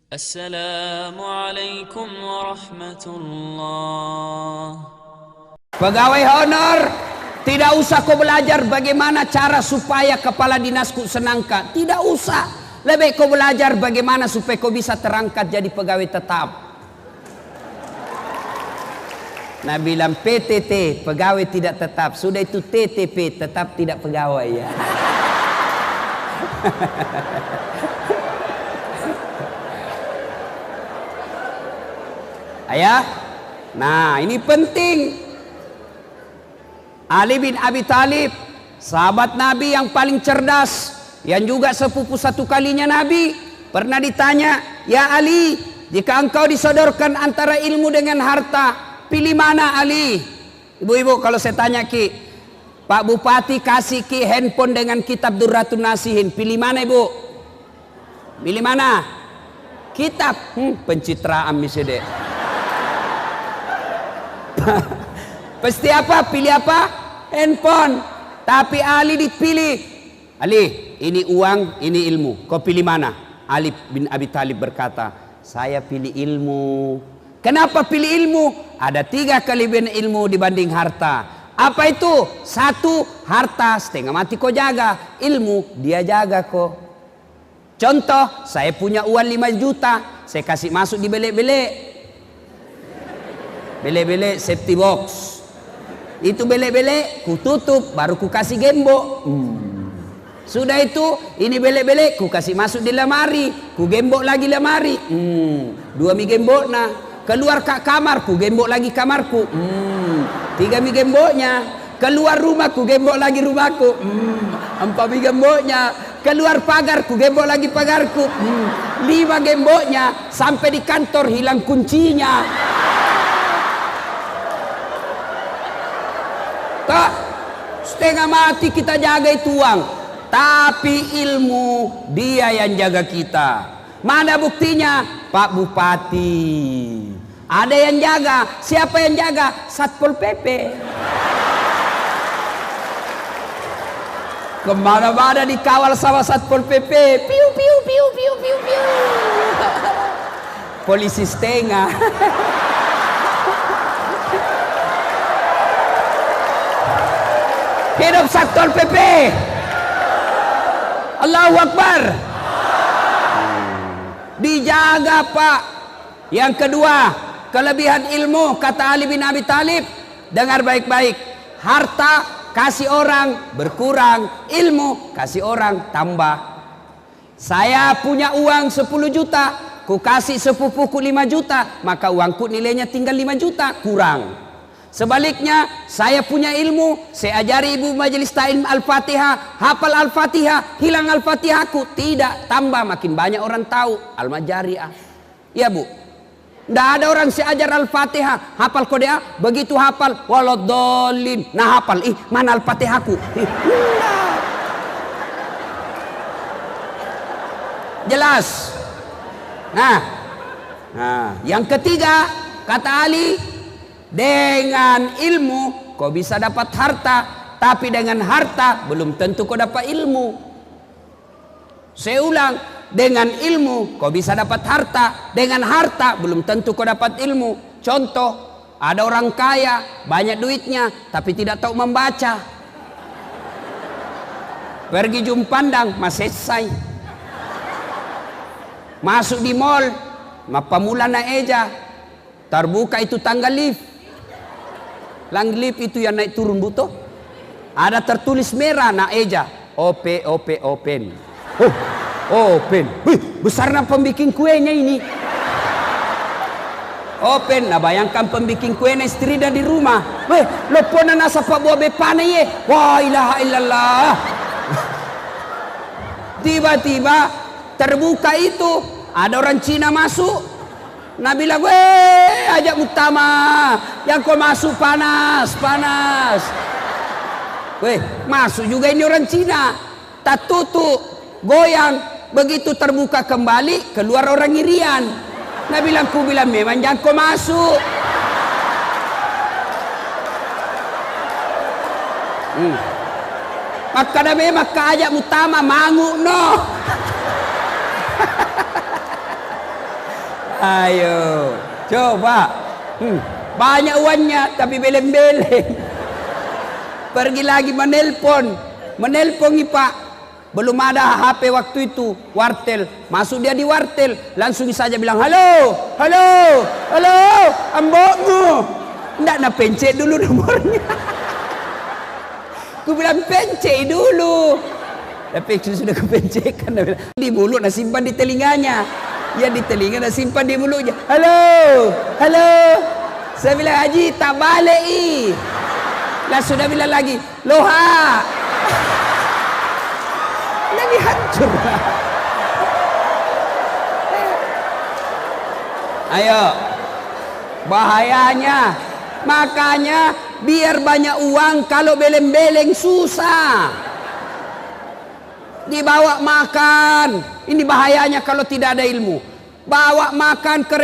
Assalamualaikum warahmatullah. Pegawai honor, tidak usah kau belajar bagaimana cara supaya kepala dinasku senangkan. Tidak usah. Lebih kau belajar bagaimana supaya kau bisa terangkat jadi pegawai tetap. Nah bilang PTT, pegawai tidak tetap. Sudah itu TTP, tetap tidak pegawai ya. Ayah, nah ini penting. Ali bin Abi Thalib, sahabat Nabi yang paling cerdas, yang juga sepupu satu kalinya Nabi, pernah ditanya, "Ya Ali, jika engkau disodorkan antara ilmu dengan harta, pilih mana Ali?" Ibu-ibu, kalau saya tanya Ki, Pak Bupati kasih Ki handphone dengan kitab Durratun Nasihin, pilih mana Ibu? Pilih mana? Kitab. Pencitraan misalnya. Pasti apa? Pilih apa? Handphone. Tapi Ali dipilih. Ali, ini uang, ini ilmu. Kau pilih mana? Ali bin Abi Thalib berkata, saya pilih ilmu. Kenapa pilih ilmu? Ada 3 kelebihan ilmu dibanding harta. Apa itu? 1, harta setengah mati kau jaga. Ilmu dia jaga kau. Contoh, saya punya uang 5 juta. Saya kasih masuk di belek-belek. Belek-belek safety box. Itu belek-belek ku tutup, baru ku kasih gembok. Sudah itu, ini belek-belek ku kasih masuk di lemari, ku gembok lagi lemari. 2 mi gembok nah. Keluar ke kamar, ku gembok lagi kamarku. 3 mi gemboknya. Keluar rumah, ku gembok lagi rumahku. 4 mi gemboknya. Keluar pagar, ku gembok lagi pagarku. 5 gemboknya. Sampai di kantor hilang kuncinya. Tak, setengah mati kita jaga itu uang, tapi ilmu dia yang jaga kita. Mana buktinya? Pak Bupati ada yang jaga. Siapa yang jaga? Satpol PP. Kemana-mana dikawal sama Satpol PP. Piu piu piu piu piu piu. Polisi setengah. Hidup Satpol PP. Allahu Akbar. Dijaga Pak. Yang kedua, kelebihan ilmu, kata Ali bin Abi Thalib, dengar baik-baik. Harta kasih orang berkurang, ilmu kasih orang tambah. Saya punya uang 10 juta, ku kasih sepupuku 5 juta, maka uangku nilainya tinggal 5 juta kurang. Sebaliknya, saya punya ilmu, saya ajari ibu majelis ta'lim Al-Fatihah, hafal Al-Fatihah, hilang Al-Fatihahku, tidak, tambah, makin banyak orang tahu Al-Majariah. Ya Bu, tidak ada orang saya ajar Al-Fatihah, hafal kodea, begitu hafal waladhdallin, nah hafal, mana Al-Fatihahku? Jelas. Nah, yang ketiga, kata Ali, dengan ilmu kau bisa dapat harta, tapi dengan harta belum tentu kau dapat ilmu. Saya ulang, dengan ilmu kau bisa dapat harta, dengan harta belum tentu kau dapat ilmu. Contoh, ada orang kaya, banyak duitnya, tapi tidak tahu membaca. Pergi jum pandang, masih selesai. Masuk di mall, pamula na eja, terbuka itu tangga lift. Lang lift itu yang naik turun buto, ada tertulis merah na eja, open. Open. Wih, besarnya pembikin kuenya ini. Open. Nah bayangkan pembikin kuenya istri dah di rumah. Wih, lopona nasa pak buah bepane ye. Wah ilaha illallah. Tiba-tiba terbuka itu, ada orang Cina masuk. Nabi bilang, weh ajak utama, yang kau masuk panas. Weh, masuk juga ini orang Cina. Tak tutup, goyang. Begitu terbuka kembali, keluar orang Irian. Nabi bilang, ku bilang memang jangan kau masuk. Maka nabi maka ajak utama mangu no. Ayo, coba. Banyak uangnya tapi beleng-beleng. Pergi lagi menelpon Pak. Belum ada HP waktu itu, wartel. Masuk dia di wartel, langsung saja bilang, halo, ambokmu. Nggak nak pencet dulu nomornya. Ku bilang pencet dulu. Tapi sudah kepencetkan. Di mulut nak simpan di telinganya. Ya di telinga nak simpan di mulutnya. Halo. Saya bilang, Haji tak balik Lah sudah bilang lagi, loha. Lagi hancur. Ayo. Bahayanya. Makanya biar banyak uang, kalau beleng-beleng susah. Dibawa makan. Ini bahayanya kalau tidak ada ilmu. Bawa makan ke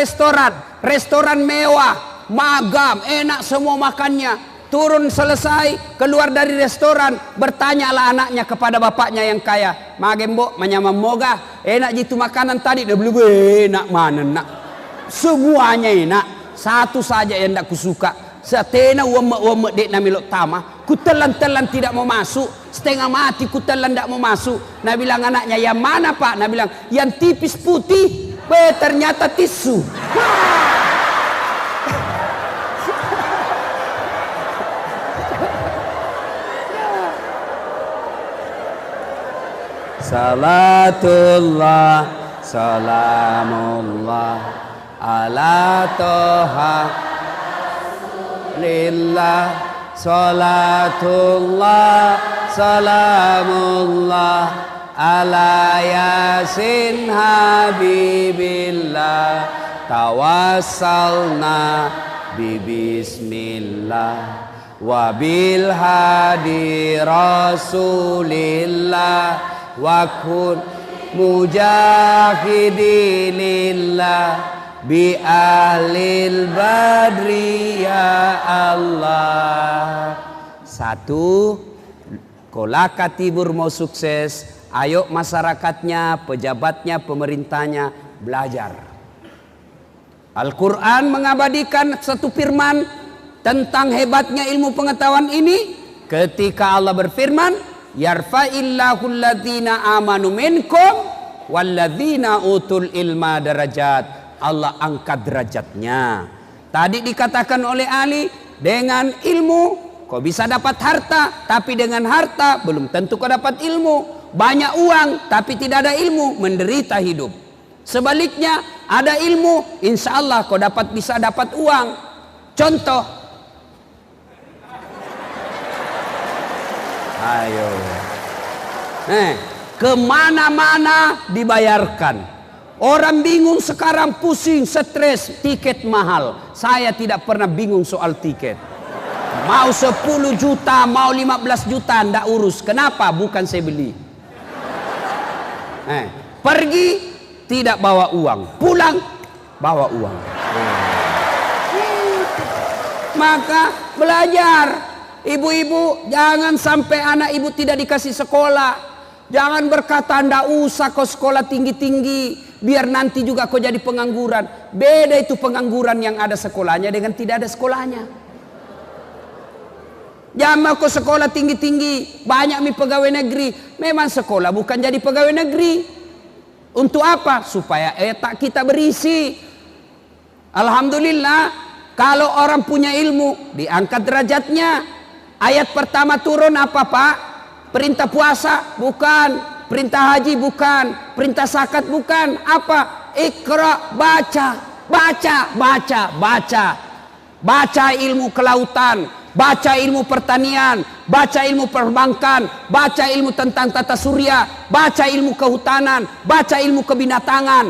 restoran mewah. Magam, enak semua makannya. Turun selesai, keluar dari restoran, bertanyalah anaknya kepada bapaknya yang kaya. Magembok, menyamam moga, enak jitu makanan tadi. Dia belum enak mana nak. Semuanya enak, satu saja yang tak kusuka. Setena uamak dek namilok tama. Kutelan-telan tidak mau masuk. Setengah mati kutelan tidak mau masuk. Nah bilang anaknya, yang mana pak? Nah bilang, yang tipis putih. Ternyata tisu. Salatullah, salamullah, ala toha, lillah, salatullah, salamullah, ala yasin habibillah, tawassalna bibismillah, wabil hadi rasulillah, wa kun mujahidilillah bi ahlil badri ya Allah. Satu, Kolaka Tibur mau sukses, ayo masyarakatnya, pejabatnya, pemerintahnya belajar. Al-Quran mengabadikan satu firman tentang hebatnya ilmu pengetahuan ini ketika Allah berfirman, yarfa'illahu alladhina amanu minkum walladhina utul ilma darajat. Allah angkat derajatnya. Tadi dikatakan oleh Ali, dengan ilmu kau bisa dapat harta, tapi dengan harta belum tentu kau dapat ilmu. Banyak uang tapi tidak ada ilmu, menderita hidup. Sebaliknya, ada ilmu, insya Allah kau bisa dapat uang. Contoh, ayo, kemana-mana dibayarkan. Orang bingung sekarang, pusing, stres, tiket mahal. Saya tidak pernah bingung soal tiket. Mau 10 juta, mau 15 juta, ndak urus. Kenapa? Bukan saya beli. Pergi tidak bawa uang, pulang bawa uang. Maka belajar. Ibu-ibu, jangan sampai anak ibu tidak dikasih sekolah. Jangan berkata ndak usah kau sekolah tinggi-tinggi, biar nanti juga kau jadi pengangguran. Beda itu pengangguran yang ada sekolahnya dengan tidak ada sekolahnya. Jangan kau sekolah tinggi-tinggi, banyak pegawai negeri. Memang sekolah bukan jadi pegawai negeri. Untuk apa? Supaya etak kita berisi. Alhamdulillah, kalau orang punya ilmu, diangkat derajatnya. Ayat pertama turun apa pak? Perintah puasa? Bukan. Perintah haji? Bukan. Perintah zakat? Bukan. Apa? Iqra, baca. Baca, baca, baca. Baca ilmu kelautan, baca ilmu pertanian, baca ilmu perbankan, baca ilmu tentang tata surya, baca ilmu kehutanan, baca ilmu kebinatangan,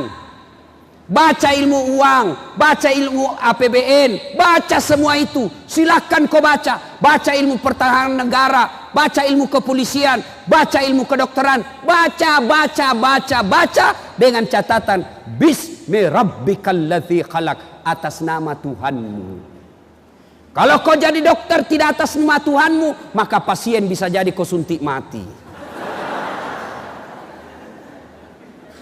baca ilmu uang, baca ilmu APBN, baca semua itu. Silakan kau baca. Baca ilmu pertahanan negara, baca ilmu kepolisian, baca ilmu kedokteran, baca, baca, baca, baca dengan catatan Bismi rabbikal ladzi khalaq, atas nama Tuhanmu. Kalau kau jadi dokter tidak atas nama Tuhanmu, maka pasien bisa jadi kau suntik mati.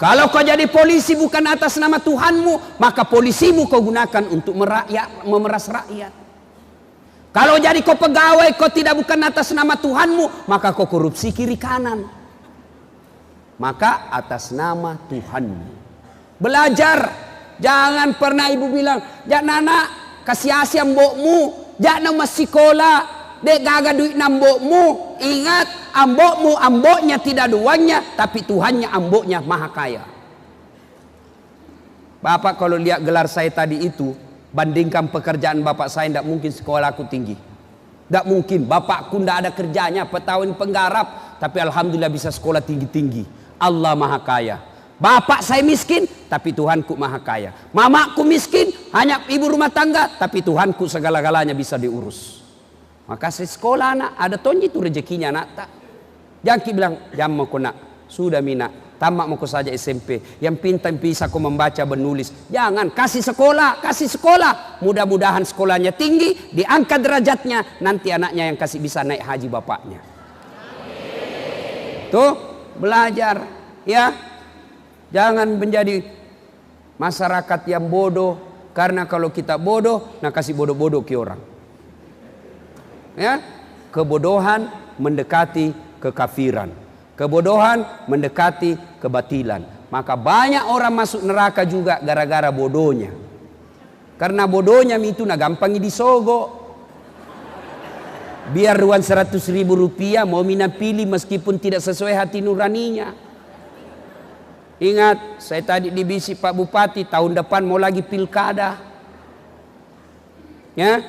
Kalau kau jadi polisi bukan atas nama Tuhanmu, maka polisimu kau gunakan untuk memeras rakyat. Kalau jadi kau pegawai, kau tidak bukan atas nama Tuhanmu, maka kau korupsi kiri kanan. Maka atas nama Tuhanmu. Belajar. Jangan pernah ibu bilang, "Jak nana, kasih asia mbokmu, jak nama sekolah, dek gaga duit nambokmu." Ingat, amboknya tidak duanya, tapi Tuhannya amboknya maha kaya. Bapak kalau lihat gelar saya tadi itu, bandingkan pekerjaan bapak saya, tidak mungkin sekolah aku tinggi. Tidak mungkin, bapakku tidak ada kerjanya, petawin penggarap, tapi alhamdulillah bisa sekolah tinggi-tinggi. Allah maha kaya. Bapak saya miskin, tapi Tuhanku maha kaya. Mamaku miskin, hanya ibu rumah tangga, tapi Tuhanku segala-galanya bisa diurus. Maka saya sekolah anak, ada tonji itu rezekinya anak tak. Jangan bilang, "Jam mau nak, sudah mina, tamat mau saja SMP. Yang pintar bisa aku membaca menulis." Jangan, kasih sekolah. Mudah-mudahan sekolahnya tinggi, diangkat derajatnya, nanti anaknya yang kasih bisa naik haji bapaknya. Tuh, belajar ya. Jangan menjadi masyarakat yang bodoh, karena kalau kita bodoh, nah kasih bodoh-bodoh ke orang. Ya, kebodohan mendekati kekafiran, kebodohan mendekati kebatilan. Maka banyak orang masuk neraka juga gara-gara bodohnya. Karena bodohnya itu nah gampang disogok. Biar ruan 100.000 rupiah mau mina pilih meskipun tidak sesuai hati nuraninya. Ingat, saya tadi dibisi Pak Bupati, tahun depan mau lagi pilkada. Ya,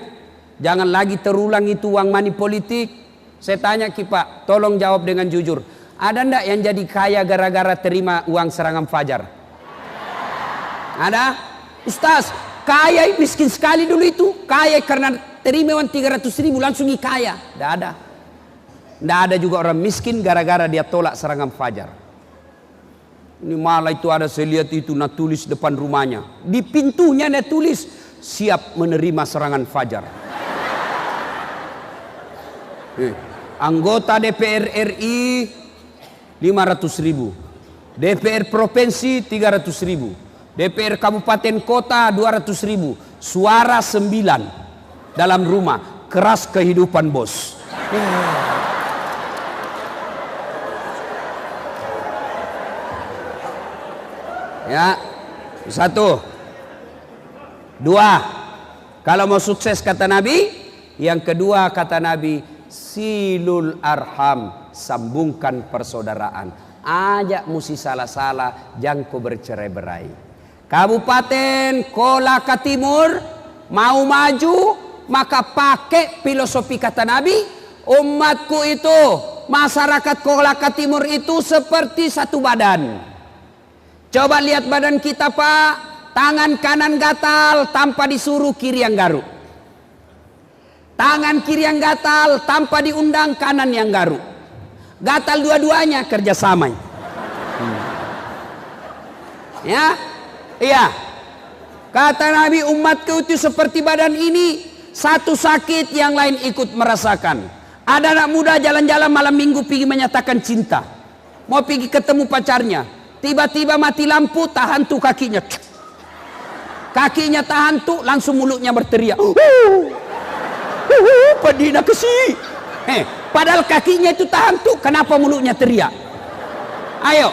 jangan lagi terulang itu uang money politik. Saya tanya ki Pak, tolong jawab dengan jujur. Ada ndak yang jadi kaya gara-gara terima uang serangan fajar? Ada? Ustaz, kaya miskin sekali dulu itu. Kaya karena terima uang 300.000 langsung kaya. Tidak ada. Tidak ada juga orang miskin gara-gara dia tolak serangan fajar. Ini malah itu ada, saya lihat itu nak tulis depan rumahnya. Di pintunya dia tulis, "Siap menerima serangan fajar." Anggota DPR RI 500.000, DPR Provinsi 300.000, DPR Kabupaten Kota 200.000, suara 9 dalam rumah. Keras kehidupan bos. Ya, 1, 2. Kalau mau sukses kata Nabi, yang kedua kata Nabi, silul arham, sambungkan persaudaraan. Ajak musi salah-salah, jangan kau bercerai-berai. Kabupaten Kolaka Timur mau maju, maka pakai filosofi kata Nabi, umatku itu, masyarakat Kolaka Timur itu seperti satu badan. Coba lihat badan kita Pak, tangan kanan gatal tanpa disuruh kiri yang garuk. Tangan kiri yang gatal tanpa diundang kanan yang garuk. Gatal dua-duanya kerjasama. Ya, iya. Kata Nabi, umatku itu seperti badan ini, satu sakit yang lain ikut merasakan. Ada anak muda jalan-jalan malam minggu pergi menyatakan cinta, mau pergi ketemu pacarnya. Tiba-tiba mati lampu, tahan tuh kakinya. Kakinya tahan tuh, langsung mulutnya berteriak. Padina kesi. Padahal kakinya itu tahan tuh, kenapa mulutnya teriak? Ayo.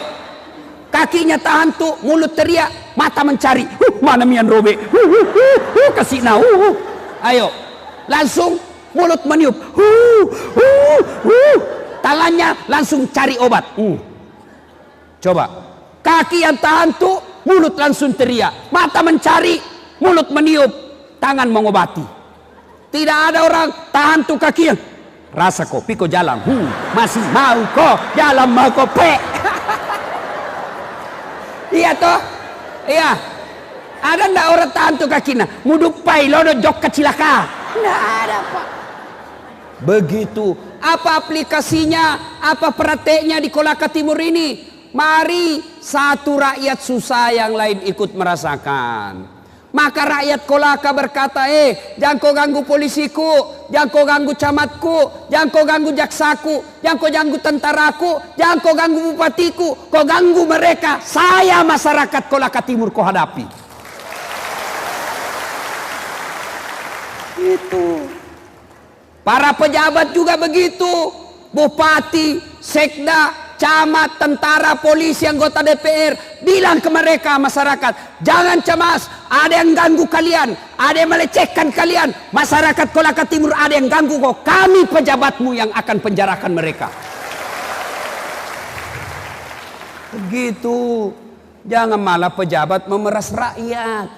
Kakinya tahan tuh, mulut teriak, mata mencari. Mana mian robek? Kasih nau. Ayo. Langsung mulut meniup. Tangannya langsung cari obat. Coba. Kaki yang tahan tuh, mulut langsung teriak, mata mencari, mulut meniup, tangan mengobati. Tidak ada orang tahan tuh kaki yang rasa kopi kok jalan, masih mau kok jalan mau kopi. Iya toh, iya. Ada ndak orang tahan tuh kakinya, muduk pai lodo jok kecilaka? Nggak ada Pak. Begitu. Apa aplikasinya? Apa prakteknya di Kolaka Timur ini? Mari satu rakyat susah yang lain ikut merasakan. Maka rakyat Kolaka berkata, jangan kau ganggu polisiku, jangan kau ganggu camatku, jangan kau ganggu jaksaku, jangan kau ganggu tentaraku, jangan kau ganggu bupatiku, kau ganggu mereka. Saya masyarakat Kolaka Timur kau hadapi. Itu. Para pejabat juga begitu. Bupati, sekda, camat, tentara, polisi, anggota DPR, bilang ke mereka masyarakat, jangan cemas, ada yang ganggu kalian, ada yang melecehkan kalian. Masyarakat Kolaka Timur ada yang ganggu kok, kami pejabatmu yang akan penjarakan mereka. Begitu. Jangan malah pejabat memeras rakyat.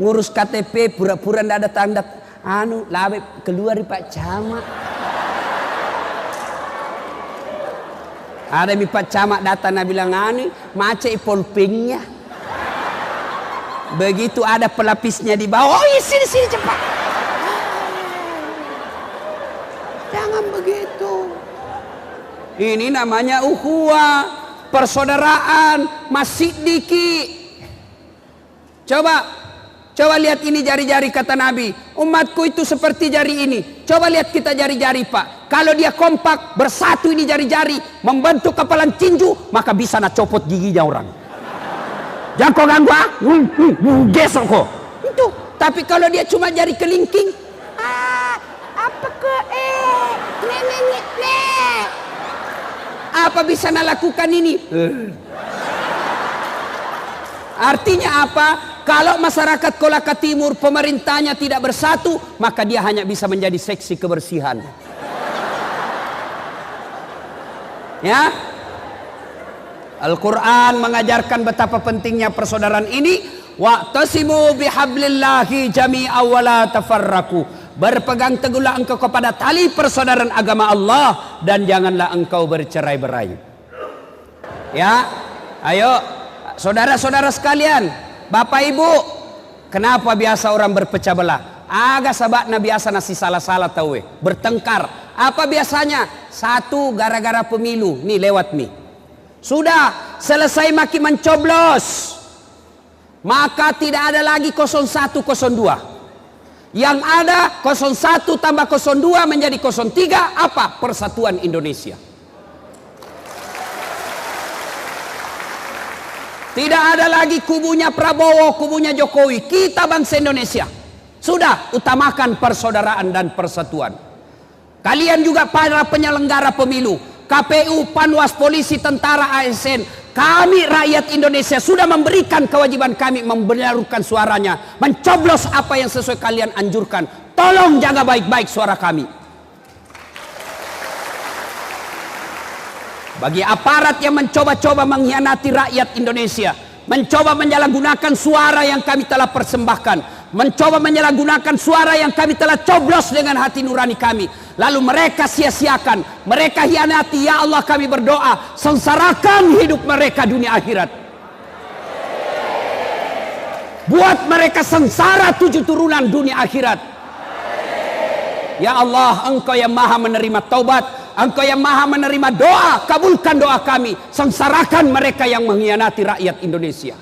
Ngurus KTP pura-pura ndak ada tanda lawe keluar di Pak Camat. Ada mi Pak Camat datang bilang macet polpingnya. Begitu ada pelapisnya di bawah, sini cepat. Jangan begitu. Ini namanya ukhuwah, persaudaraan, masjid diki. Coba lihat ini jari-jari kata Nabi. Umatku itu seperti jari ini. Coba lihat kita jari-jari Pak. Kalau dia kompak, bersatu ini jari-jari, membentuk kepalan tinju, maka bisa nak copot giginya orang. Jangan kau ganggu gesok kau. Itu. Tapi kalau dia cuma jari kelingking, apa ke apa bisa nak lakukan ini? Artinya apa? Kalau masyarakat Kolaka Timur pemerintahnya tidak bersatu, maka dia hanya bisa menjadi seksi kebersihan. Ya, Al-Quran mengajarkan betapa pentingnya persaudaraan ini. Wa'tasimu bihablillahi jami'a wa la tafarraku. Berpegang teguhlah engkau kepada tali persaudaraan agama Allah dan janganlah engkau bercerai-berai. Ya, ayo saudara-saudara sekalian, Bapak Ibu, kenapa biasa orang berpecah belah? Agak sahabatnya biasa nasi salah-salah tahu bertengkar. Apa biasanya? Satu gara-gara pemilu. Nih lewat nih. Sudah selesai maki mencoblos, maka tidak ada lagi 01, 02. Yang ada 01 tambah 02 menjadi 03. Apa? Persatuan Indonesia. Tidak ada lagi kubunya Prabowo, kubunya Jokowi. Kita bangsa Indonesia. Sudah, utamakan persaudaraan dan persatuan. Kalian juga para penyelenggara pemilu, KPU, Panwas, polisi, tentara, ASN. Kami rakyat Indonesia sudah memberikan kewajiban kami membenarkan suaranya. Mencoblos apa yang sesuai kalian anjurkan. Tolong jaga baik-baik suara kami. Bagi aparat yang mencoba-coba mengkhianati rakyat Indonesia, mencoba menyalahgunakan suara yang kami telah persembahkan, mencoba menyalahgunakan suara yang kami telah coblos dengan hati nurani kami, lalu mereka sia-siakan, mereka hianati, ya Allah kami berdoa, sengsarakan hidup mereka dunia akhirat. Buat mereka sengsara 7 turunan dunia akhirat. Ya Allah, Engkau yang maha menerima taubat, Engkau yang maha menerima doa, kabulkan doa kami. Sengsarakan mereka yang mengkhianati rakyat Indonesia.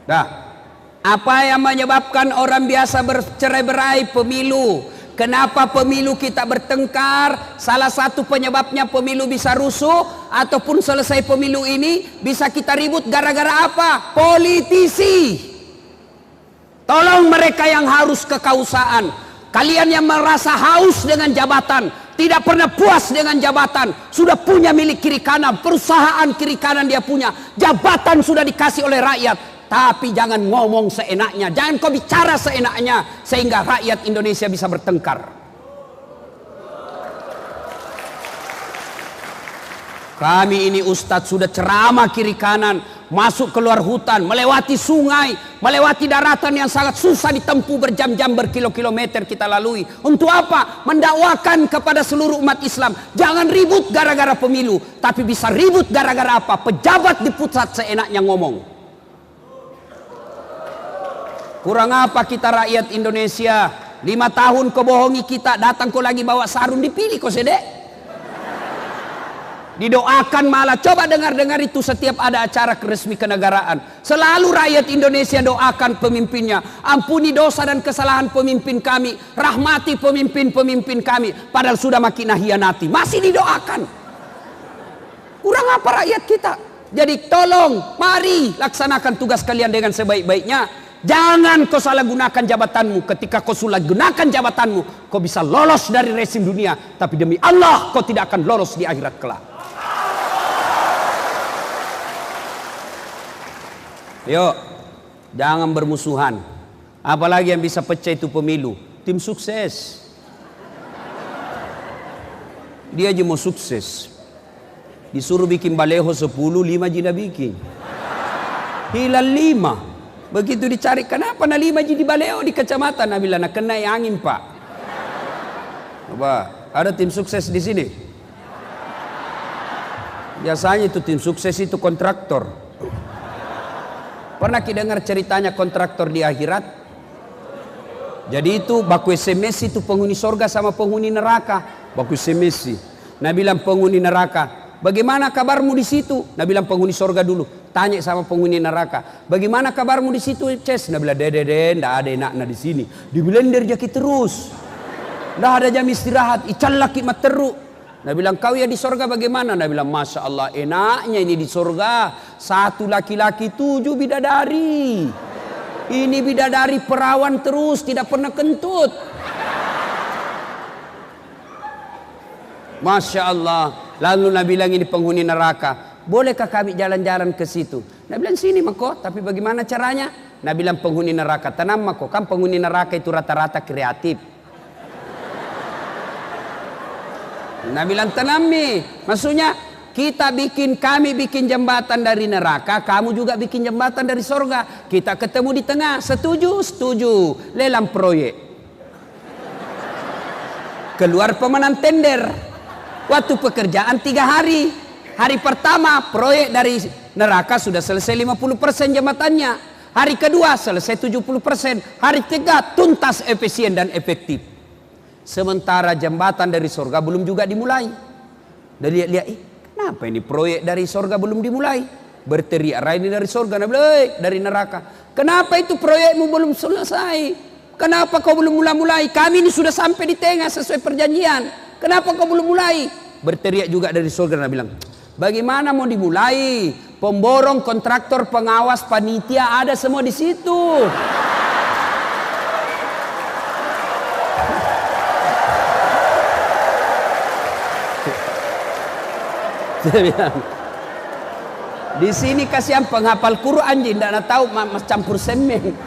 Dah, apa yang menyebabkan orang biasa bercerai-berai? Pemilu. Kenapa pemilu kita bertengkar? Salah satu penyebabnya pemilu bisa rusuh, ataupun selesai pemilu ini bisa kita ribut gara-gara apa? Politisi. Tolong mereka yang harus kekausaaan. Kalian yang merasa haus dengan jabatan, tidak pernah puas dengan jabatan, sudah punya milik kiri kanan, perusahaan kiri kanan dia punya, jabatan sudah dikasih oleh rakyat, tapi jangan ngomong seenaknya, jangan kau bicara seenaknya, sehingga rakyat Indonesia bisa bertengkar. Kami ini ustadz sudah ceramah kiri kanan, masuk keluar hutan, melewati sungai, melewati daratan yang sangat susah ditempuh berjam-jam, berkilo-kilometer kita lalui. Untuk apa? Mendakwakan kepada seluruh umat Islam. Jangan ribut gara-gara pemilu, tapi bisa ribut gara-gara apa? Pejabat di pusat seenaknya ngomong. Kurang apa kita rakyat Indonesia? 5 tahun kau bohongi kita, datang kau lagi bawa sarung, dipilih kau sedek. Didoakan malah. Coba dengar-dengar itu setiap ada acara resmi kenegaraan. Selalu rakyat Indonesia doakan pemimpinnya. Ampuni dosa dan kesalahan pemimpin kami. Rahmati pemimpin-pemimpin kami. Padahal sudah makin hianati. Masih didoakan. Kurang apa rakyat kita? Jadi tolong, mari laksanakan tugas kalian dengan sebaik-baiknya. Jangan kau salah gunakan jabatanmu. Ketika kau salah gunakan jabatanmu, kau bisa lolos dari rezim dunia. Tapi demi Allah, kau tidak akan lolos di akhirat kelak. Yuk, jangan bermusuhan. Apalagi yang bisa pecah itu pemilu. Tim sukses. Dia aja mau sukses. Disuruh bikin baleho 10, 5 jina bikin. Hilang 5. Begitu dicari, kenapa na 5 jadi baleho di kecamatan? Nah bilang, nah kena angin pak. Coba, ada tim sukses di sini? Biasanya itu tim sukses itu kontraktor. Pernah kita dengar ceritanya kontraktor di akhirat? Jadi itu baku SMS itu penghuni sorga sama penghuni neraka. Baku SMS. Nah bilang penghuni neraka, bagaimana kabarmu di situ? Nah bilang penghuni sorga dulu. Tanya sama penghuni neraka, bagaimana kabarmu di situ? Ces, nah bilang dede, ndak ada enaknya di sini. Di blender jaki terus. Ndak ada jam istirahat. Ical laki materu. Nah bilang kau ya di sorga bagaimana? Nah bilang masya Allah enaknya ini di sorga. 1 laki-laki 7 bidadari. Ini bidadari perawan terus tidak pernah kentut. Masya Allah. Lalu Nabi bilang ini penghuni neraka, bolehkah kami jalan-jalan ke situ? Nabi bilang sini mako, tapi bagaimana caranya? Nabi bilang penghuni neraka, tenang mako, kan penghuni neraka itu rata-rata kreatif. Nabi bilang tenang nih, maksudnya kami bikin jembatan dari neraka, kamu juga bikin jembatan dari sorga. Kita ketemu di tengah, setuju? Setuju. Lelang proyek. Keluar pemenang tender. Waktu pekerjaan 3 hari. Hari pertama proyek dari neraka sudah selesai 50% jembatannya. Hari kedua selesai 70%. Hari ketiga tuntas, efisien dan efektif. Sementara jembatan dari sorga belum juga dimulai. Dan lihat, kenapa ini proyek dari sorga belum dimulai? Berteriak Raini dari sorga, dari neraka. Kenapa itu proyekmu belum selesai? Kenapa kau belum mulai? Kami ini sudah sampai di tengah sesuai perjanjian. Kenapa kau belum mulai? Berteriak juga dari sorga. Nabi bilang, bagaimana mau dimulai? Pemborong, kontraktor, pengawas, panitia ada semua di situ. Di sini kasihan penghafal Quran tidak tahu mas campur semen.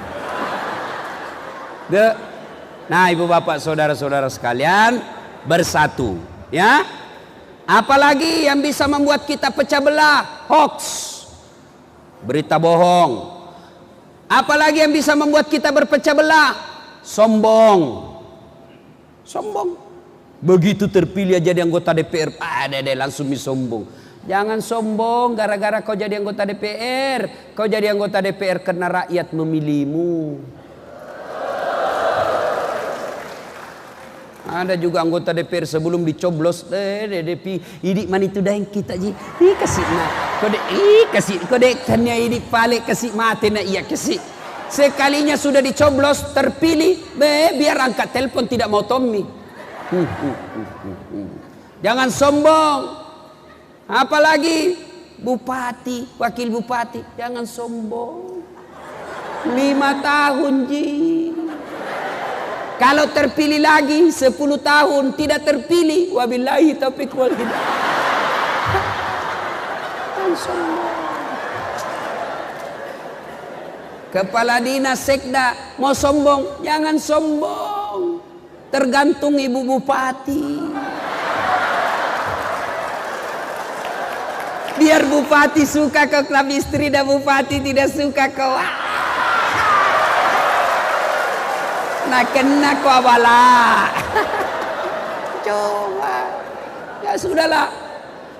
Nah ibu bapak saudara-saudara sekalian, bersatu ya. Apalagi yang bisa membuat kita pecah belah? Hoax, berita bohong. Apalagi yang bisa membuat kita berpecah belah? Sombong. Begitu terpilih jadi anggota DPR, langsung sombong. Jangan sombong gara-gara kau jadi anggota DPR. Kau jadi anggota DPR karena rakyat memilihmu. Ada juga anggota DPR sebelum dicoblos, idik man itu dah yang kita ji. Kasih na. Kode kanya idik pale kasih mati na iya kasih. Sekalinya sudah dicoblos terpilih, biar angkat telepon tidak mau Tommy. Jangan sombong. Apalagi bupati, wakil bupati, jangan sombong. 5 tahun ji. Kalau terpilih lagi 10 tahun tidak terpilih, wabillahi taufiq wal hidayah. Jangan sombong. Kepala dinas sekda mau sombong, jangan sombong. Tergantung ibu bupati. Biar bupati suka ke klub istri dan bupati tidak suka ke nah kena kau abala. Coba ya sudahlah.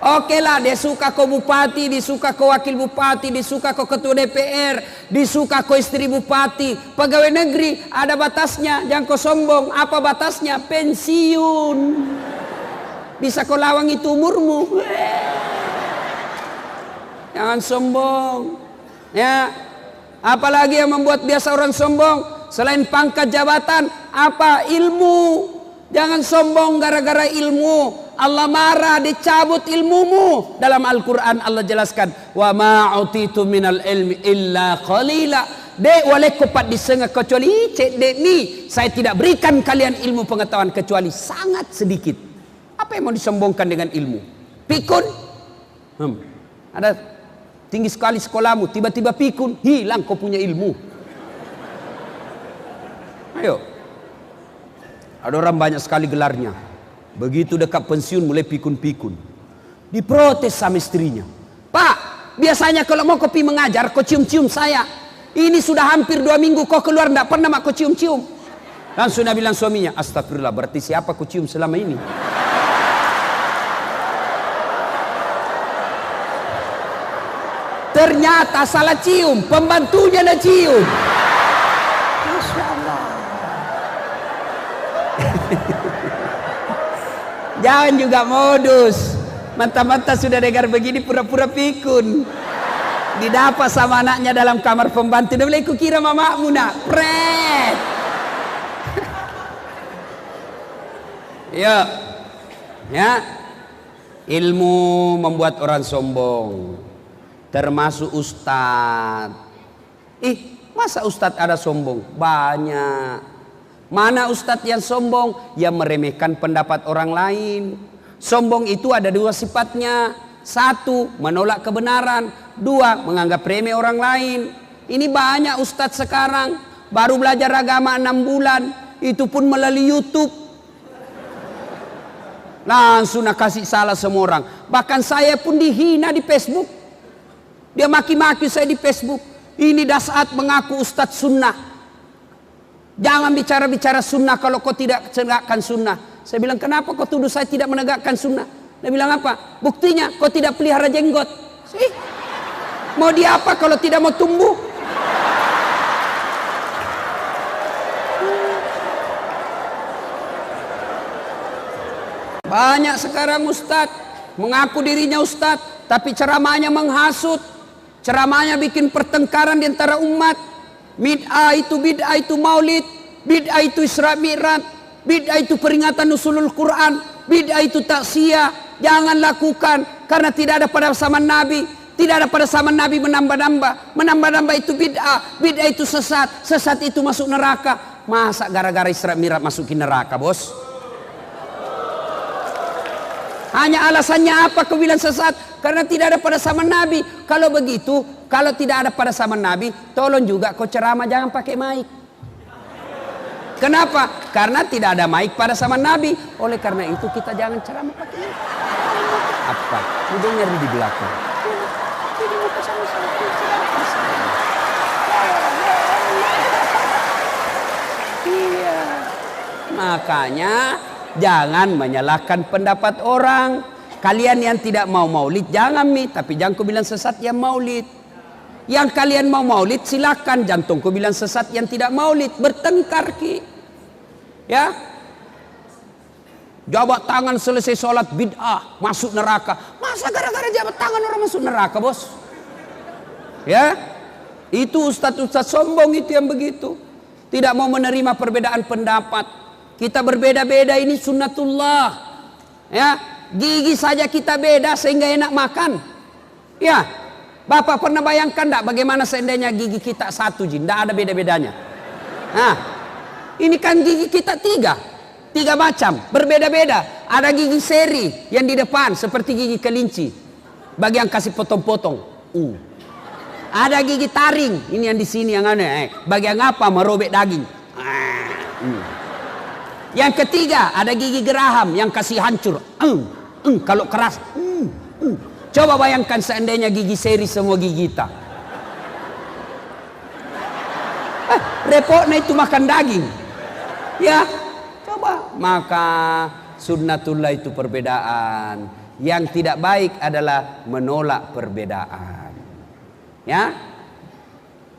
Oke lah, dia suka ke bupati, disuka ke wakil bupati, disuka ke ketua DPR, disuka ke istri bupati. Pegawai negeri ada batasnya, jangan kau sombong. Apa batasnya? Pensiun. Bisa kau lawang itu umurmu. Jangan sombong. Ya. Apalagi yang membuat biasa orang sombong? Selain pangkat jabatan, apa? Ilmu. Jangan sombong gara-gara ilmu. Allah marah, dicabut ilmumu. Dalam Al-Quran Allah jelaskan, wa ma'utitu minal ilmi illa qalila. Dek walai kopat disengah kecuali cek dek ni. Saya tidak berikan kalian ilmu pengetahuan kecuali sangat sedikit. Apa yang mau disombongkan dengan ilmu? Pikun? Ada tinggi sekali sekolahmu, tiba-tiba pikun, hilang kau punya ilmu. Ayo. Ada orang banyak sekali gelarnya. Begitu dekat pensiun mulai pikun-pikun. Diprotes sama istrinya. Pak, biasanya kalau mau kopi mengajar, kau cium-cium saya. Ini sudah hampir 2 minggu kau keluar, tidak pernah mak kau cium-cium. Langsung dia bilang suaminya, astagfirullah, berarti siapa kau cium selama ini? Ternyata salah cium, pembantunya dah cium. Masya Allah. Jangan juga modus. Mantap-mantap sudah dengar begini pura-pura pikun. Didapat sama anaknya dalam kamar pembantu. Dia bilang, aku kira mamamu nak. Pret. Ya. Ya. Ilmu membuat orang sombong. Termasuk ustadz. Masa ustadz ada sombong? Banyak. Mana ustadz yang sombong? Yang meremehkan pendapat orang lain. Sombong itu ada 2 sifatnya. 1, menolak kebenaran. 2, menganggap remeh orang lain. Ini banyak ustadz sekarang. Baru belajar agama 6 bulan. Itu pun melalui YouTube. Langsung nak kasih salah semua orang. Bahkan saya pun dihina di Facebook. Dia maki-maki saya di Facebook. Ini dah saat mengaku ustadz sunnah. Jangan bicara-bicara sunnah kalau kau tidak menegakkan sunnah. Saya bilang, kenapa kau tuduh saya tidak menegakkan sunnah? Dia bilang apa? Buktinya kau tidak pelihara jenggot. Mau dia apa kalau tidak mau tumbuh? Banyak sekarang ustadz mengaku dirinya ustadz, tapi ceramahnya menghasut. Ceramahnya bikin pertengkaran di antara umat. Bid'ah itu maulid, bid'ah itu Isra Mi'raj, bid'ah itu peringatan nuzulul Quran, bid'ah itu taksiyah. Jangan lakukan karena tidak ada pada zaman Nabi. Tidak ada pada zaman Nabi menambah-nambah. Menambah-nambah itu bid'ah, bid'ah itu sesat, sesat itu masuk neraka. Masa gara-gara Isra Mi'raj masukin neraka, bos? Hanya alasannya apa kau bilang sesat? Karena tidak ada pada zaman Nabi. Kalau begitu, kalau tidak ada pada zaman Nabi, tolong juga kau ceramah jangan pakai mic. Kenapa? Karena tidak ada mic pada zaman Nabi. Oleh karena itu kita jangan ceramah pakai mic. Apa? Lu dengar di belakang. Iya. Makanya jangan menyalahkan pendapat orang. Kalian yang tidak mau maulid jangan tapi jangan kau bilang sesat yang maulid. Yang kalian mau maulid silakan, jantung kau bilang sesat yang tidak maulid. Bertengkar ki. Ya. Jabat tangan selesai sholat bid'ah, masuk neraka. Masa gara-gara jabat tangan orang masuk neraka, bos? Ya. Itu ustadz-ustadz sombong itu yang begitu. Tidak mau menerima perbedaan pendapat. Kita berbeda-beda, ini sunnatullah. Ya, gigi saja kita beda sehingga enak makan. Ya, Bapak pernah bayangkan enggak bagaimana seandainya gigi kita satu, Jin? Enggak ada beda-bedanya. Nah, ini kan gigi kita tiga macam, berbeda-beda. Ada gigi seri yang di depan seperti gigi kelinci, bagi yang kasih potong-potong. Ada gigi taring, ini yang di sini yang aneh. Bagi yang apa? Merobek daging. Yang ketiga ada gigi geraham yang kasih hancur. Kalau keras. Coba bayangkan seandainya gigi seri semua gigi kita. Repotnya itu makan daging. Ya, coba. Maka sunnatullah itu perbedaan. Yang tidak baik adalah menolak perbedaan. Ya.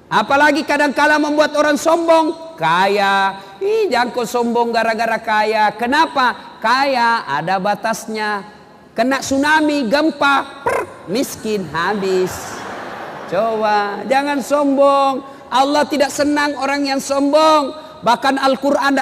Apalagi kadang-kala membuat orang sombong. Kaya. Jangan kau sombong gara-gara kaya. Kenapa? kaya ada batasnya. Kena tsunami, gempa, miskin habis. Coba, jangan sombong. Allah tidak senang orang yang sombong. Bahkan Al-Quran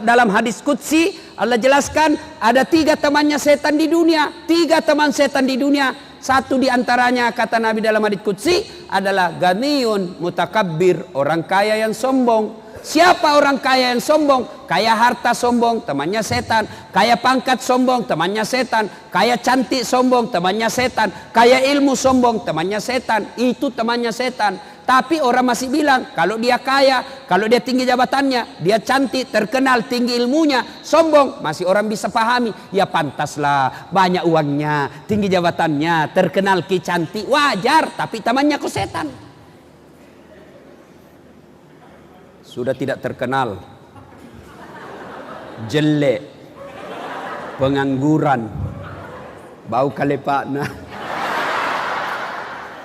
dalam hadis Qudsi Allah jelaskan ada 3 temannya setan di dunia. 3 teman setan di dunia. Satu di antaranya kata Nabi dalam hadis Qudsi adalah ganiyun mutakabbir, orang kaya yang sombong. Siapa orang kaya yang sombong? Kaya harta sombong, temannya setan. Kaya pangkat sombong, temannya setan. Kaya cantik sombong, temannya setan. Kaya ilmu sombong, temannya setan. Itu temannya setan. Tapi orang masih bilang kalau dia kaya, kalau dia tinggi jabatannya, dia cantik, terkenal, tinggi ilmunya, sombong, masih orang bisa pahami. Ya pantaslah, banyak uangnya, tinggi jabatannya, terkenal, cantik, wajar. Tapi temannya kok setan. Sudah tidak terkenal, jelek, pengangguran, bau kalepakna,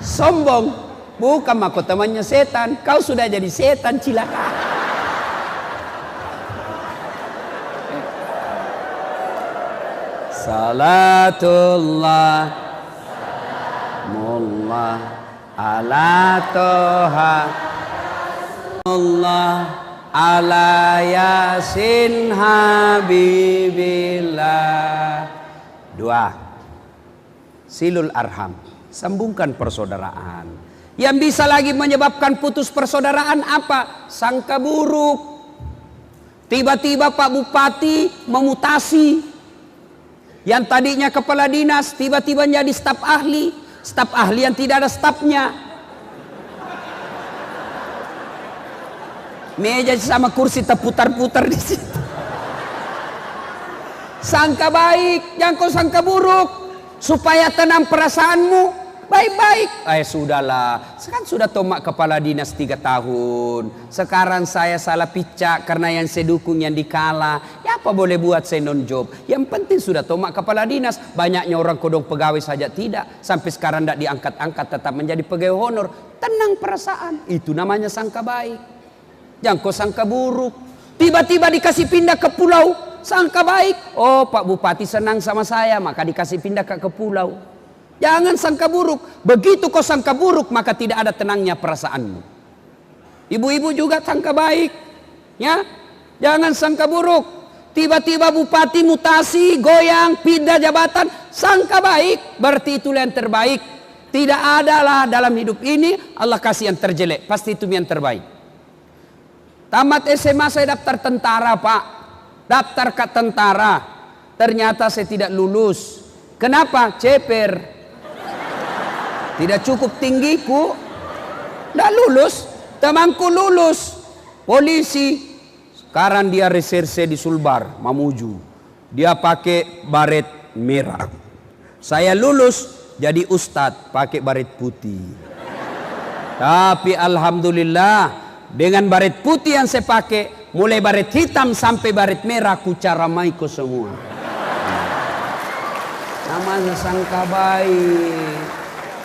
sombong, bukan mako temannya setan. Kau sudah jadi setan, cilaka. Salatullah mullah ala toha Allah ala yasin habibillah. 2. Silul arham, sambungkan persaudaraan. Yang bisa lagi menyebabkan putus persaudaraan apa? Sangka buruk. Tiba-tiba Pak Bupati memutasi. Yang tadinya kepala dinas tiba-tiba jadi staf ahli. Staf ahli yang tidak ada stafnya. Meja sama kursi terputar-putar di situ. Sangka baik, jangan kau sangka buruk. Supaya tenang perasaanmu, baik-baik. Sudahlah, sekarang sudah tomak kepala dinas 3 tahun. Sekarang saya salah picak karena yang saya dukung yang dikalah. Ya apa boleh buat, saya non job. Yang penting sudah tomak kepala dinas. Banyaknya orang kodong pegawai saja tidak. Sampai sekarang tidak diangkat-angkat, tetap menjadi pegawai honor. Tenang perasaan, itu namanya sangka baik. Jangan kau sangka buruk. Tiba-tiba dikasih pindah ke pulau, sangka baik. Oh, Pak Bupati senang sama saya, maka dikasih pindah ke pulau. Jangan sangka buruk. Begitu kau sangka buruk, maka tidak ada tenangnya perasaanmu. Ibu-ibu juga sangka baik. Ya, jangan sangka buruk. Tiba-tiba bupati mutasi, goyang, pindah jabatan, sangka baik. Berarti itulah yang terbaik. Tidak adalah dalam hidup ini Allah kasih yang terjelek. Pasti itu yang terbaik. Tamat SMA saya daftar tentara, Pak. Daftar ke tentara. Ternyata saya tidak lulus. Kenapa? Ceper. Tidak cukup tinggiku. Tidak lulus. Temanku lulus. Polisi. Sekarang dia reserse di Sulbar, Mamuju. Dia pakai baret merah. Saya lulus jadi ustadz pakai baret putih. Tapi alhamdulillah, dengan baret putih yang saya pakai, mulai baret hitam sampai baret merah, ku caramai ko semua. Namanya sangka baik.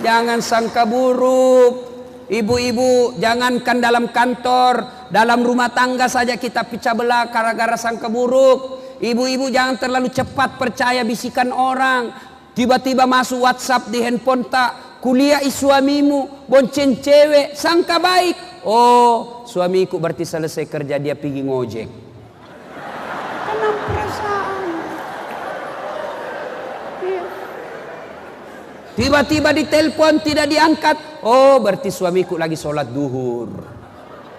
Jangan sangka buruk. Ibu-ibu, jangankan dalam kantor, dalam rumah tangga saja kita pecah belah gara-gara sangka buruk. Ibu-ibu jangan terlalu cepat percaya bisikan orang. Tiba-tiba masuk WhatsApp di handphone tak, kuliah suamimu, bonceng cewek, sangka baik. Oh, suamiku berarti selesai kerja dia pergi ngojek. Tenang perasaan. Tiba-tiba ditelepon tidak diangkat. Oh, berarti suamiku lagi sholat duhur.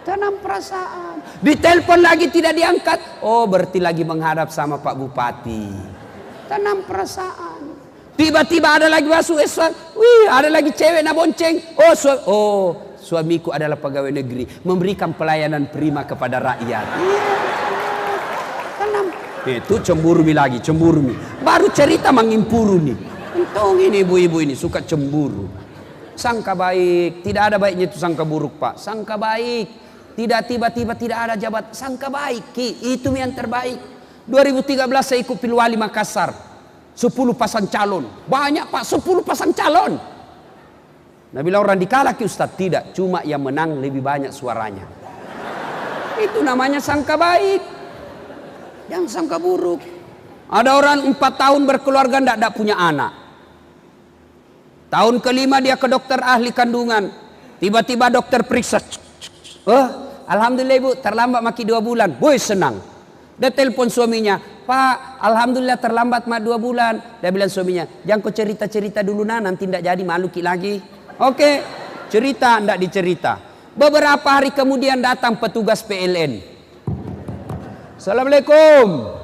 Tenang perasaan. Ditelepon lagi tidak diangkat. Oh, berarti lagi menghadap sama Pak Bupati. Tenang perasaan. Tiba-tiba ada lagi masuk Islam. Wih, ada lagi cewek nak bonceng. Suamiku adalah pegawai negeri, memberikan pelayanan prima kepada rakyat. Tenang. Itu cemburu lagi, cemburu. Baru cerita mengimpuru nih. Untung ini ibu-ibu ini suka cemburu. Sangka baik, tidak ada baiknya itu sangka buruk, Pak. Sangka baik, tidak tiba-tiba tidak ada jabat. Sangka baik, itu yang terbaik. 2013 saya ikut Pilwali Makassar. 10 pasang calon. Banyak, Pak, 10 pasang calon. Nah, bila orang dikalah ke Ustaz, tidak, cuma yang menang lebih banyak suaranya. Itu namanya sangka baik. Yang sangka buruk. Ada orang 4 tahun berkeluarga tidak punya anak. Tahun kelima dia ke dokter ahli kandungan. Tiba-tiba dokter periksa. Oh, alhamdulillah ibu, terlambat maki 2 bulan. Boy senang. Dia telepon suaminya. Pak, alhamdulillah terlambat 2 bulan. Dia bilang suaminya, jangan kau cerita-cerita dulu nanti tidak jadi malu ki lagi. Oke, cerita tidak dicerita. Beberapa hari kemudian datang petugas PLN. Assalamualaikum.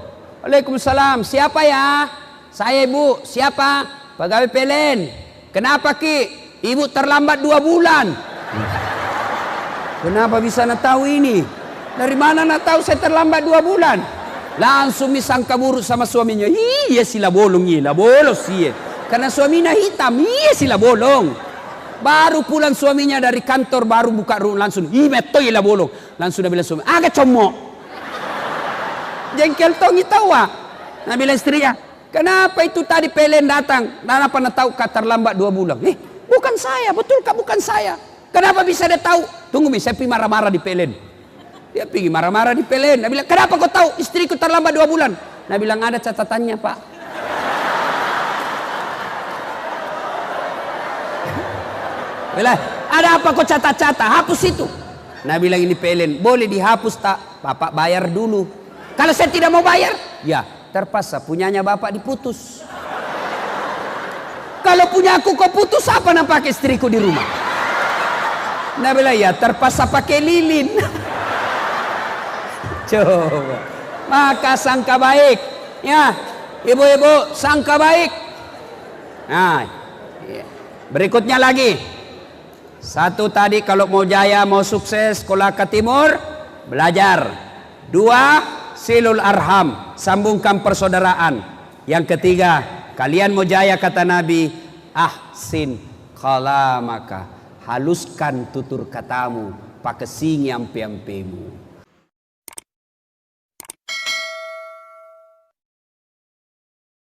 Waalaikumsalam. Siapa ya? Saya ibu. Siapa? Pegawai PLN. Kenapa ki? Ibu terlambat 2 bulan. Kenapa bisa nak tahu ini? Dari mana nak tahu saya terlambat 2 bulan? Langsung disangka buruk sama suaminya. Iya sila bolong, iya bolong sih. Karena suaminya hitam, iya sila bolong. Baru pulang suaminya dari kantor, baru buka rumah langsung. Iya betul iya bolong. Langsung dia bilang suami, agak comok. Jengkel tongi tawa. Nah bilang istrinya, kenapa itu tadi PLN datang? Kenapa nak tahu kata terlambat 2 bulan? Bukan saya, betul kak bukan saya. Kenapa bisa dia tahu? Tunggu saya pergi marah-marah di PLN. Dia pergi marah-marah di PLN. Dia bilang, kenapa kau tahu istriku terlambat 2 bulan? Nah bilang ada catatannya pak. Bilang, ada apa kau catat-catat? Hapus itu. Nah bilang ini PLN, boleh dihapus tak? Bapak bayar dulu. Kalau saya tidak mau bayar, ya terpaksa punyanya bapak diputus. Kalau punya aku kau putus, apa nak pakai istriku di rumah? Nah bilang ya terpaksa pakai lilin. Coba, maka sangka baik, ya ibu-ibu sangka baik. Nah, berikutnya lagi. Satu tadi kalau mau jaya, mau sukses, sekolah ke timur, belajar. 2, silul arham, sambungkan persaudaraan. Yang ketiga, kalian mau jaya kata Nabi, ahsin kalamaka, haluskan tutur katamu, pakai singi ampe-ampemu.